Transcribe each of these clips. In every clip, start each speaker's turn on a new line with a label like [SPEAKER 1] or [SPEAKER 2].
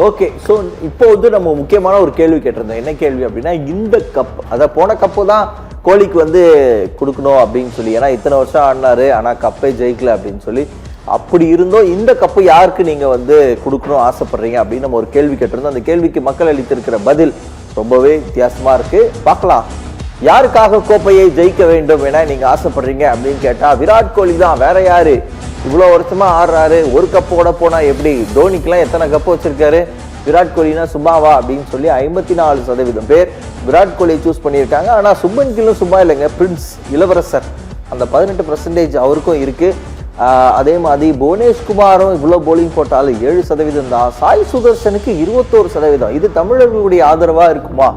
[SPEAKER 1] Okay, so இப்போ வந்து நம்ம முக்கியமான ஒரு கேள்வி கேட்டிருந்தோம். என்ன கேள்வி அப்படின்னா, இந்த கப் அதாவது போன கப்பு தான் கோலிக்கு வந்து கொடுக்கணும் அப்படின்னு சொல்லி, ஏன்னா இத்தனை வருஷம் ஆடினாரு ஆனால் கப்பே ஜெயிக்கல அப்படின்னு சொல்லி. அப்படி இருந்தோம் இந்த கப்பு யாருக்கு நீங்க வந்து கொடுக்கணும் ஆசைப்படுறீங்க அப்படின்னு நம்ம ஒரு கேள்வி கேட்டிருந்தோம். அந்த கேள்விக்கு மக்கள் அளித்திருக்கிற பதில் ரொம்பவே வித்தியாசமா இருக்கு. பார்க்கலாம், யாருக்காக கோப்பையை ஜெயிக்க வேண்டும் என நீங்க ஆசைப்படுறீங்க அப்படின்னு கேட்டா விராட் கோலி தான். வேற யாரு? இவ்வளோ வருஷமா ஆடுறாரு, ஒரு கப்போட போனா எப்படி? தோனிக்கெல்லாம் எத்தனை கப்பு வச்சிருக்காரு, விராட் கோலினா சும்மாவா அப்படின்னு சொல்லி 54% பேர் விராட் கோலியை சூஸ் பண்ணியிருக்காங்க. ஆனா சுப்மன் கில்லும் சும்மா இல்லைங்க, பிரின்ஸ் இளவரசர் அந்த 18% அவருக்கும் இருக்கு. அதே மாதிரி புவனேஷ்குமாரும் இவ்வளோ போலிங் போட்டாலும் 7% தான். சாய் சுதர்சனுக்கு 21%. இது தமிழர்களுடைய ஆதரவா இருக்குமா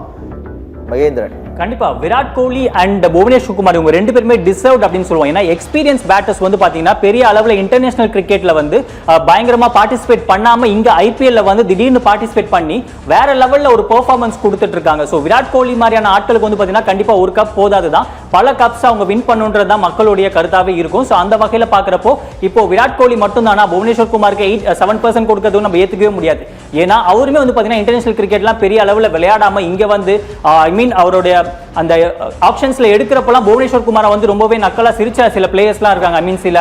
[SPEAKER 1] மகேந்திரன்?
[SPEAKER 2] கண்டிப்பா விராட் கோலி அண்ட் புவனேஷ்குமார் இவங்க ரெண்டு பேருமே டிசர்வ்ட் அப்படின்னு சொல்லுவோம். ஏன்னா எக்ஸ்பீரியன்ஸ் பேட்டர்ஸ் வந்து பாத்தீங்கன்னா பெரிய அளவுல இன்டர்நேஷனல் கிரிக்கெட்ல வந்து பயங்கரமா பார்ட்டிசிபேட் பண்ணாம இங்க ஐபிஎல்ல வந்து திடீர்னு பார்ட்டிசிபேட் பண்ணி வேற லெவல்ல ஒரு பெர்ஃபார்மன்ஸ் கொடுத்துட்டு இருக்காங்க. ஸோ விராட் கோலி மாதிரியான ஆட்களுக்கு வந்து பாத்தீங்கன்னா கண்டிப்பா ஒரு கப் போதாதுதான், பல கப்ஸ் அவங்க வின் பண்ணுன்றதுதான் மக்களுடைய கருத்தாவே இருக்கும். ஸோ அந்த வகையில பாக்குறப்போ இப்போ விராட் கோலி மட்டும் தானா, புவனேஷ்குமாருக்கு 7% கொடுக்கறதும் நம்ம ஏத்துக்கவே முடியாது. ஏன்னா அவருமே வந்து பாத்தீங்கன்னா இன்டர்நேஷனல் கிரிக்கெட்லாம் பெரிய அளவுல விளையாடாம இங்க வந்து அவருடைய அந்த ஆப்ஷன்ஸ்ல எடுக்கிறப்பலாம் புவனேஷ்குமாரை வந்து ரொம்பவே நக்கலா சிரிச்ச சில பிளேயர்ஸ்லாம் இருக்காங்க. சில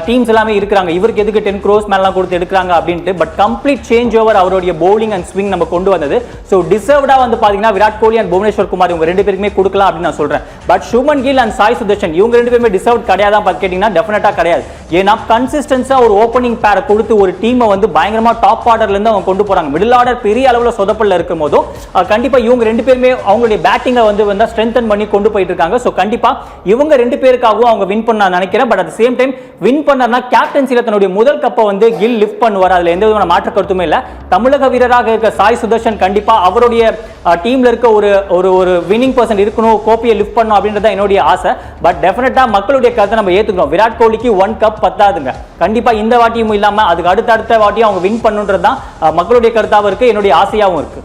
[SPEAKER 2] டீம்ஸ் எல்லாமே இருக்காங்க, இவருக்கு எதுக்கு 10 crores மேலாம் கொடுத்து எடுக்கிறாங்க அப்படின்ட்டு. பட் கம்ப்ளீட் சேஞ்ச் ஓவர் அவருடைய பவுலிங் அண்ட் ஸ்விங் நம்ம கொண்டு வந்தது. ஸோ டிசர்வ்டா வந்து பாத்தீங்கன்னா விராட் கோலி அண்ட் புவனேஷ்குமார் இவங்க ரெண்டு பேருக்குமே கொடுக்கலாம் அப்படின்னு நான் சொல்றேன். பட் சுப்மன் கில் அண்ட் சாய் சுதர்சன் இவங்க ரெண்டு பேருமே டிசர்வ் கிடையாதான் பார்த்து கேட்டீங்கன்னா டெஃபினட்டா கிடையாது. ஏன்னா கன்சிஸ்டன்ஸா ஒரு ஓப்பனிங் பேரை கொடுத்து ஒரு டீமை வந்து பயங்கரமா டாப் ஆர்டர்ல இருந்து அவங்க கொண்டு போறாங்க. மிடில் ஆர்டர் பெரிய அளவுல சொதப்பல்ல இருக்கும் போதும் கண்டிப்பா இவங்க ரெண்டு பேருமே அவங்களுடைய பேட்டிங்கை வந்து ஸ்ட்ரென்தன் பண்ணி கொண்டு போயிட்டு இருக்காங்க. சோ கண்டிப்பா இவங்க ரெண்டு பேருக்காகவும் அவங்க வின் பண்ண நினைக்கிறேன். But at same time win பண்ணா கேப்டன்சில தன்னுடைய முதல் கப்பை வந்து கில் லிஃப்ட் பண்ணுவார், அதுல எந்த விதமான மாற்று கருத்துமே இல்ல. தமிழக வீரராக இருக்க சாய் சுதர்சன் கண்டிப்பா அவருடைய டீம்ல இருக்க ஒரு வின்னிங் பர்சன் இருக்கணும், கோப்பையை லிஃப்ட் பண்ணணும் அப்படின்றத என்னுடைய ஆசை. பட் டெஃபினட்டா மக்களுடைய கருத்தை நம்ம ஏத்துக்கணும். விராட் கோலிக்கு 1 கப் பத்தாதுங்க, கண்டிப்பா இந்த வாட்டியும் இல்லாம அதுக்கு அடுத்த வாட்டியும் அவங்க வின் பண்ணுன்றதுதான் மக்களுடைய கருத்தாவும் இருக்கு, என்னுடைய ஆசையாவும் இருக்கு.